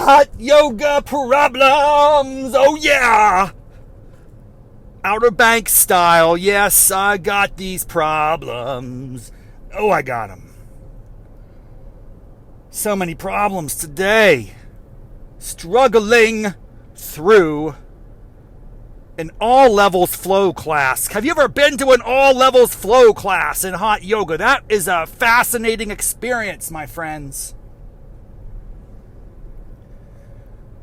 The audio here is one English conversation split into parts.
hot yoga problems. Oh yeah. Outer Banks style. Yes, I got these problems. Oh, I got them. So many problems today. Struggling through an all levels flow class. Have you ever been to an all levels flow class in hot yoga? That is a fascinating experience, my friends.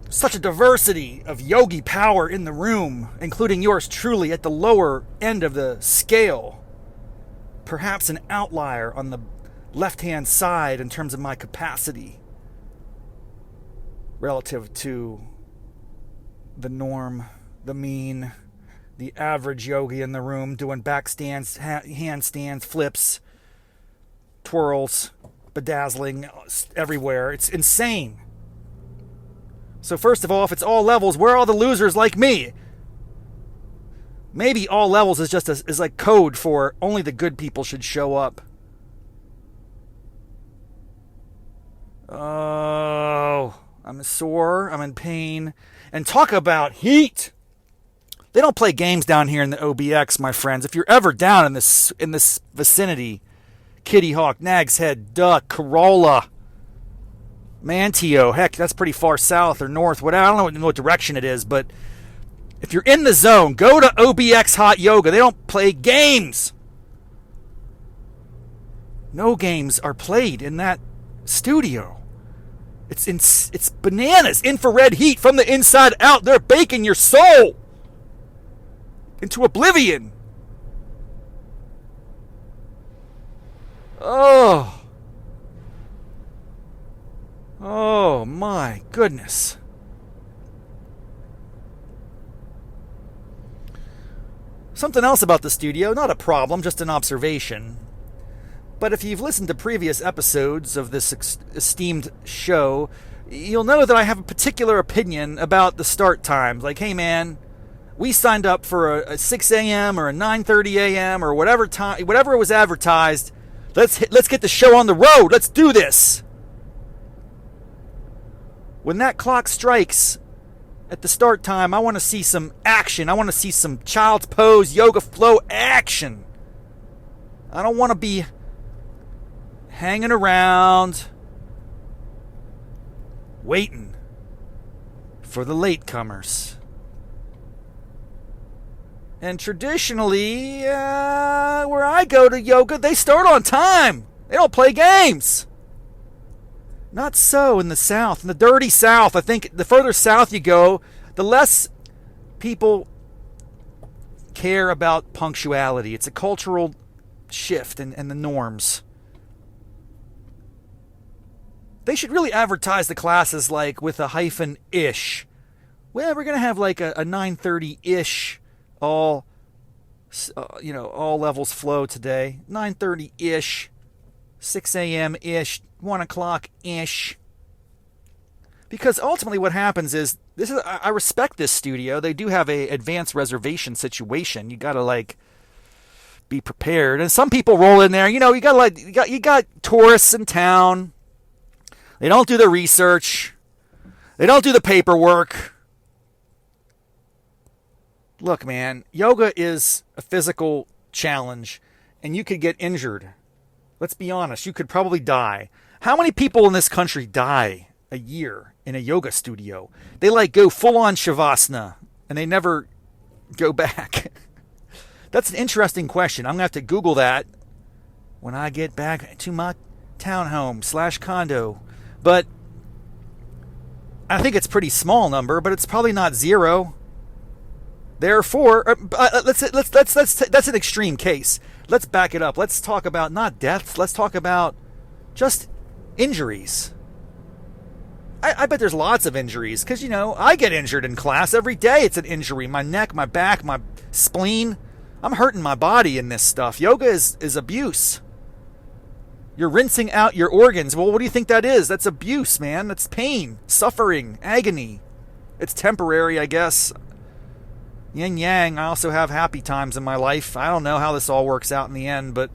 Such a diversity of yogi power in the room, including yours truly at the lower end of the scale. Perhaps an outlier on the left-hand side in terms of my capacity relative to the norm, the mean, the average yogi in the room doing back stands, handstands, flips, twirls, bedazzling everywhere. It's insane. So first of all, if it's all levels, where are all the losers like me? Maybe all levels is just is like code for only the good people should show up. Oh, I'm sore, I'm in pain. And talk about heat. They don't play games down here in the OBX, my friends. If you're ever down in this vicinity, Kitty Hawk, Nag's Head, Duck, Corolla, Manteo, heck, that's pretty far south or north. I don't know what direction it is, but if you're in the zone, go to OBX Hot Yoga. They don't play games. No games are played in that studio. It's bananas. Infrared heat from the inside out. They're baking your soul into oblivion. Oh my goodness. Something else about the studio, not a problem, just an observation. But if you've listened to previous episodes of this esteemed show, you'll know that I have a particular opinion about the start times. Like, hey man, we signed up for a 6 a.m. or a 9:30 a.m. or whatever time, whatever it was advertised. Let's get the show on the road. Let's do this. When that clock strikes at the start time, I want to see some action. I want to see some child's pose, yoga flow action. I don't want to be hanging around waiting for the latecomers. And traditionally, where I go to yoga, they start on time. They don't play games. Not so in the South, in the dirty South. I think the further south you go, the less people care about punctuality. It's a cultural shift in the norms. They should really advertise the classes like with a hyphen-ish. Well, we're going to have like a 9:30-ish all levels flow today. 9:30-ish, 6 a.m.-ish, 1 o'clock-ish. Because ultimately what happens is, I respect this studio. They do have a advanced reservation situation. You got to be prepared. And some people roll in there, you got tourists in town. They don't do the research. They don't do the paperwork. Look, man, yoga is a physical challenge, and you could get injured. Let's be honest, you could probably die. How many people in this country die a year in a yoga studio? They go full-on shavasana, and they never go back. That's an interesting question. I'm going to have to Google that when I get back to my townhome/condo. But I think it's a pretty small number, but it's probably not zero. Therefore, that's an extreme case. Let's back it up. Let's talk about not deaths. Let's talk about just injuries. I bet there's lots of injuries because, I get injured in class every day. It's an injury. My neck, my back, my spleen. I'm hurting my body in this stuff. Yoga is abuse. You're rinsing out your organs. Well, what do you think that is? That's abuse, man. That's pain, suffering, agony. It's temporary, I guess. Yin yang. I also have happy times in my life. I don't know how this all works out in the end, but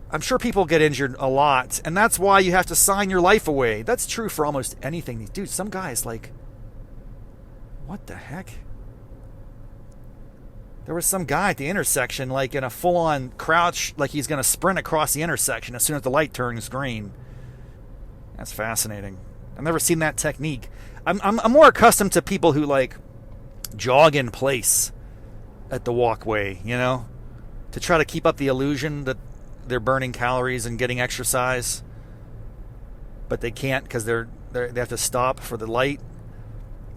I'm sure people get injured a lot, and that's why you have to sign your life away. That's true for almost anything. Dude, some guys like, what the heck? There was some guy at the intersection, like in a full-on crouch, like he's going to sprint across the intersection as soon as the light turns green. That's fascinating. I've never seen that technique. I'm more accustomed to people who like jog in place at the walkway, you know, to try to keep up the illusion that they're burning calories and getting exercise, but they can't because they have to stop for the light.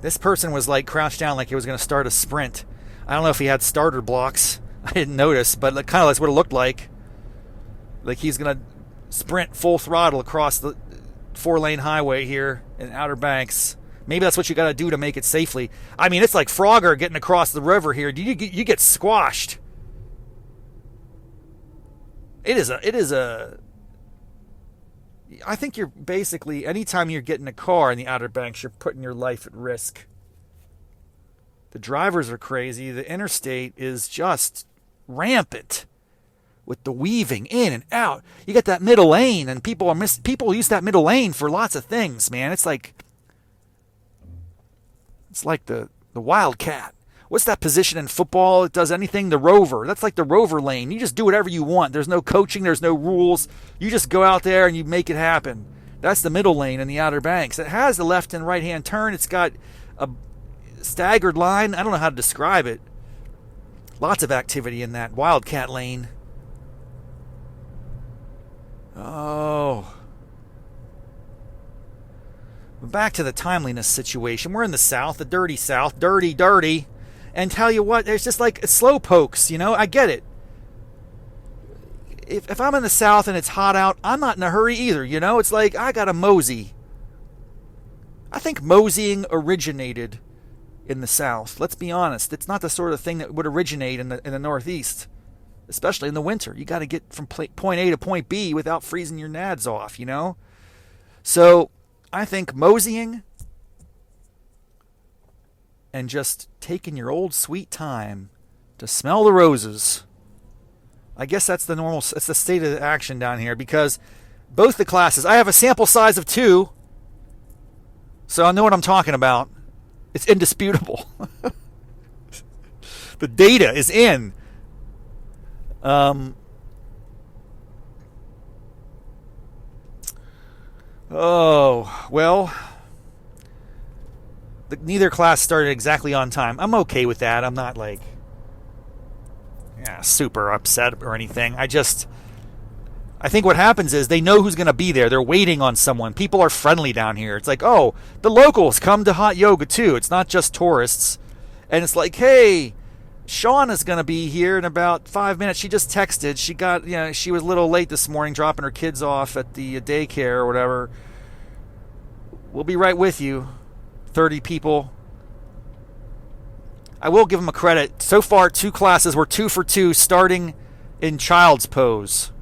This person was like crouched down like he was going to start a sprint. I don't know if he had starter blocks. I didn't notice, but kind of that's what it looked like. Like he's going to sprint full throttle across the 4-lane highway here in Outer Banks. Maybe that's what you got to do to make it safely. I mean, it's like Frogger getting across the river here. You get squashed. It is a. I think you're basically, anytime you're getting a car in the Outer Banks, you're putting your life at risk. The drivers are crazy. The interstate is just rampant with the weaving in and out. You get that middle lane, and people use that middle lane for lots of things, man. It's like the Wildcat. What's that position in football? It does anything. The rover. That's like the rover lane. You just do whatever you want. There's no coaching. There's no rules. You just go out there and you make it happen. That's the middle lane in the Outer Banks. It has the left and right hand turn. It's got a staggered line. I don't know how to describe it. Lots of activity in that Wildcat lane. Oh. Back to the timeliness situation. We're in the South, the dirty South. Dirty. And tell you what, there's just like slow pokes, you know? I get it. If I'm in the South and it's hot out, I'm not in a hurry either, you know? It's like, I got to mosey. I think moseying originated in the South. Let's be honest. It's not the sort of thing that would originate in the Northeast, especially in the winter. You got to get from point A to point B without freezing your nads off, you know? So I think moseying and just taking your old sweet time to smell the roses. I guess that's the state of action down here, because both the classes, I have a sample size of 2, so I know what I'm talking about. It's indisputable. The data is in. Oh, well, neither class started exactly on time. I'm okay with that. I'm not like super upset or anything. I think what happens is they know who's going to be there. They're waiting on someone. People are friendly down here. It's like, oh, the locals come to hot yoga too. It's not just tourists. And it's like, hey, Sean is going to be here in about 5 minutes. She just texted. She was a little late this morning dropping her kids off at the daycare or whatever. We'll be right with you. 30 people. I will give them a credit. So far, 2 classes were 2 for 2 starting in child's pose.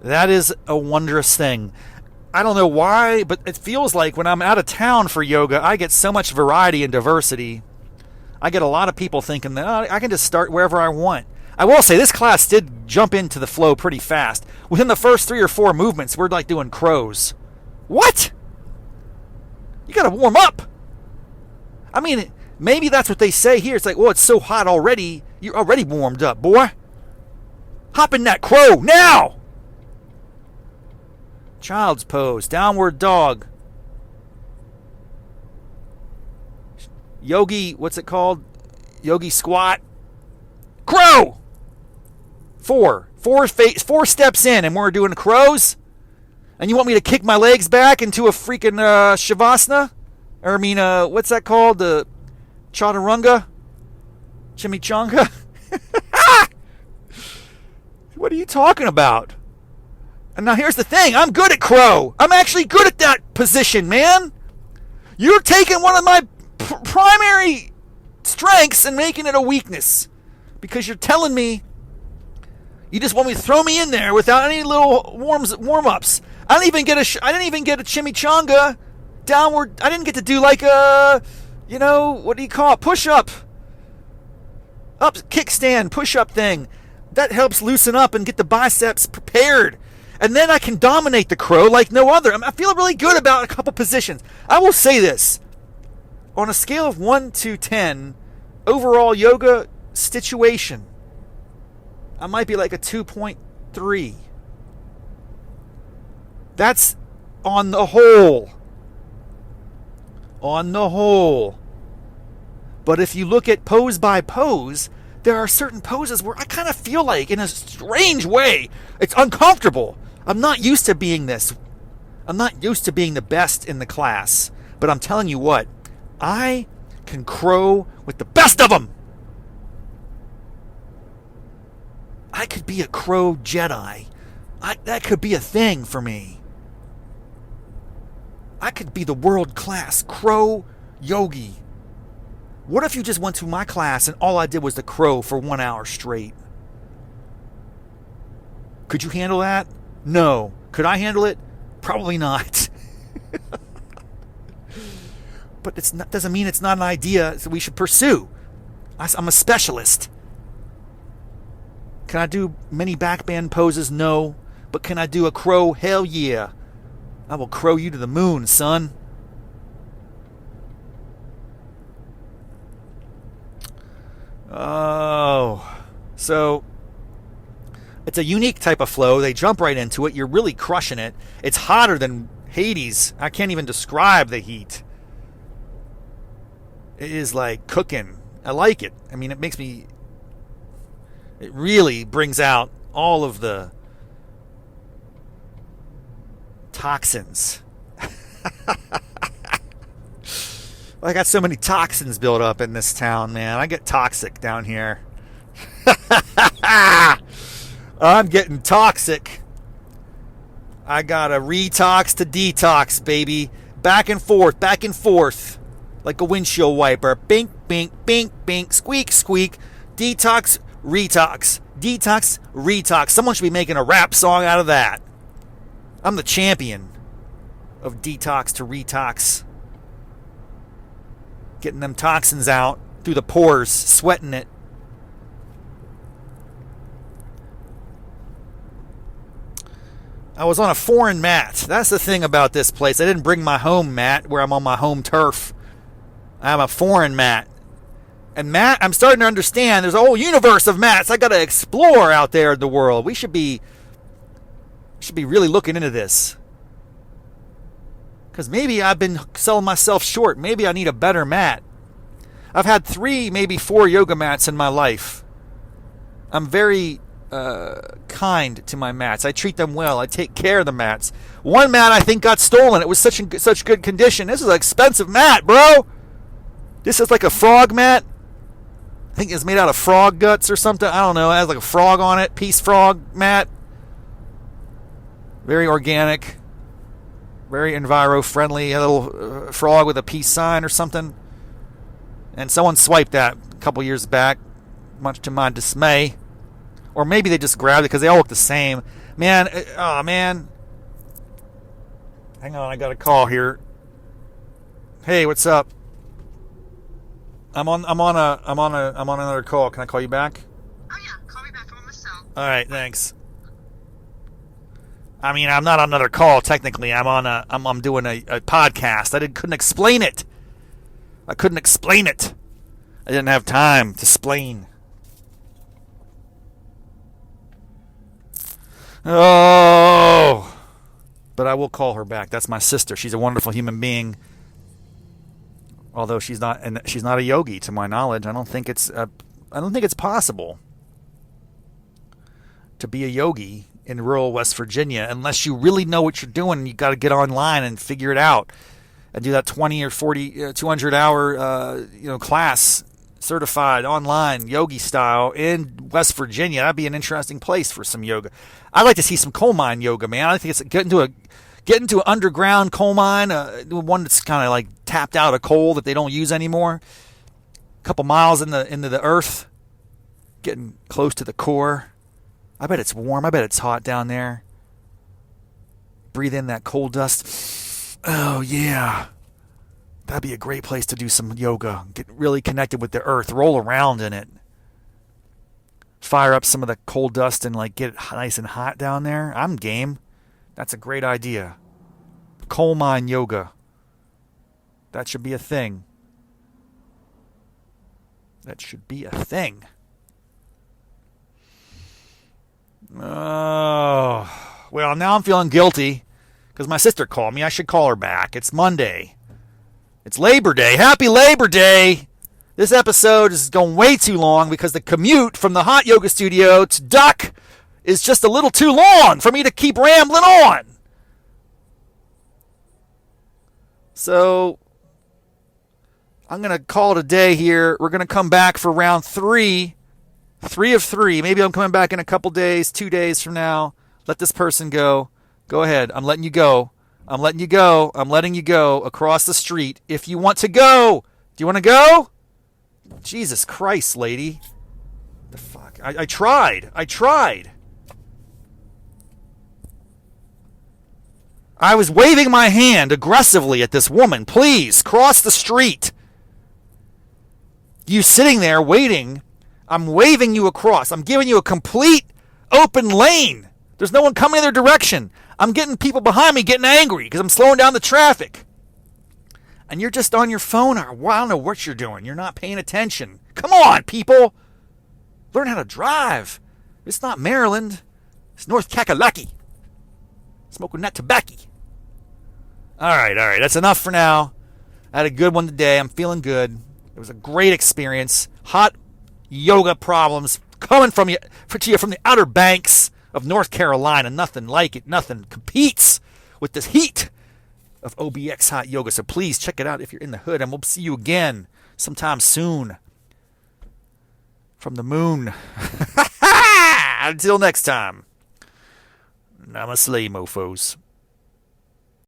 That is a wondrous thing. I don't know why, but it feels like when I'm out of town for yoga, I get so much variety and diversity. I get a lot of people thinking that I can just start wherever I want. I will say this class did jump into the flow pretty fast. Within the first 3 or 4 movements, we're like doing crows. What? You got to warm up. I mean, maybe that's what they say here. It's like, well, it's so hot already. You're already warmed up, boy. Hop in that crow now. Child's pose, downward dog. Yogi, what's it called? Yogi squat. Crow. 4 steps in, and we're doing crows. And you want me to kick my legs back into a freaking shavasana? Or what's that called? The chaturanga? Chimichanga? What are you talking about? And now here's the thing. I'm good at crow. I'm actually good at that position, man. You're taking one of my primary strengths and making it a weakness. Because you're telling me you just want me to throw me in there without any little warm-ups. I didn't even get a chimichanga downward. I didn't get to do like a, what do you call it? Push-up. Kickstand, push-up thing. That helps loosen up and get the biceps prepared. And then I can dominate the crow like no other. I feel really good about a couple positions. I will say this. On a scale of 1 to 10, overall yoga situation, I might be like a 2.3. That's on the whole. On the whole. But if you look at pose by pose, there are certain poses where I kind of feel like, in a strange way, it's uncomfortable. I'm not used to being this. I'm not used to being the best in the class. But I'm telling you what, I can crow with the best of them. I could be a crow Jedi. That could be a thing for me. I could be the world-class crow yogi. What if you just went to my class and all I did was the crow for 1 hour straight? Could you handle that? No. Could I handle it? Probably not. But it doesn't mean it's not an idea that we should pursue. I'm a specialist. Can I do many backbend poses? No. But can I do a crow? Hell yeah. I will crow you to the moon, son. Oh. So, it's a unique type of flow. They jump right into it. You're really crushing it. It's hotter than Hades. I can't even describe the heat. It is like cooking. I like it. I mean, it makes me... It really brings out all of the toxins. I got so many toxins built up in this town, man. I get toxic down here. I'm getting toxic. I got a retox to detox, baby. Back and forth. Like a windshield wiper. Bink, bink, bink, bink. Squeak, squeak. Detox, retox. Detox, retox. Someone should be making a rap song out of that. I'm the champion of detox to retox. Getting them toxins out through the pores, sweating it. I was on a foreign mat. That's the thing about this place. I didn't bring my home mat where I'm on my home turf. I'm a foreign mat. And mat, I'm starting to understand there's a whole universe of mats I got to explore out there in the world. We should be really looking into this. Because maybe I've been selling myself short. Maybe I need a better mat. I've had 3, maybe 4 yoga mats in my life. I'm very kind to my mats. I treat them well. I take care of the mats. One mat I think got stolen. It was such good condition. This is an expensive mat, bro. This is like a frog mat. I think it's made out of frog guts or something. I don't know. It has like a frog on it. Peace frog mat. Very organic. Very enviro-friendly. A little frog with a peace sign or something. And someone swiped that a couple years back, much to my dismay. Or maybe they just grabbed it because they all look the same. Man, oh man. Hang on, I got a call here. Hey, what's up? I'm on another call. Can I call you back? Oh yeah, call me back. I'm on my cell. All right, thanks. I mean, I'm not on another call technically. I'm doing a podcast. Couldn't explain it. I couldn't explain it. I didn't have time to explain. Oh, but I will call her back. That's my sister. She's a wonderful human being. Although she's not a yogi, to my knowledge. I don't think it's possible to be a yogi in rural West Virginia unless you really know what you're doing. You got to get online and figure it out and do that 20 or 40, 200 hour class, certified online yogi style in West Virginia. That'd be an interesting place for some yoga. I'd like to see some coal mine yoga, man. I think it's get into an underground coal mine, one that's kind of like tapped out of coal that they don't use anymore. A couple miles into the earth, getting close to the core. I bet it's warm. I bet it's hot down there. Breathe in that coal dust. Oh yeah, that'd be a great place to do some yoga. Get really connected with the earth. Roll around in it. fire up some of the coal dust and like get it nice and hot down there, I'm game. That's a great idea. Coal mine yoga. That should be a thing. That should be a thing. Oh, well, now I'm feeling guilty because my sister called me. I should call her back. It's Monday. It's Labor Day. Happy Labor Day. This episode is going way too long because the commute from the hot yoga studio to Duck is just a little too long for me to keep rambling on. So I'm going to call it a day here. We're going to come back for round 3. 3 of 3. Maybe I'm coming back in a couple days, 2 days from now. Let this person go. Go ahead. I'm letting you go. I'm letting you go. I'm letting you go across the street if you want to go. Do you want to go? Jesus Christ, lady. The fuck? I tried. I was waving my hand aggressively at this woman. Please, cross the street. You sitting there waiting. I'm waving you across. I'm giving you a complete open lane. There's no one coming in their direction. I'm getting people behind me getting angry because I'm slowing down the traffic. And you're just on your phone or I don't know what you're doing. You're not paying attention. Come on, people. Learn how to drive. It's not Maryland. It's North Kakalaki. Smoking that tobacco. All right. That's enough for now. I had a good one today. I'm feeling good. It was a great experience. Hot yoga problems coming from you from the Outer Banks of North Carolina. Nothing like it. Nothing competes with the heat of OBX hot yoga. So please check it out if you're in the hood, and we'll see you again sometime soon from the moon. Until next time. Namaste, mofos.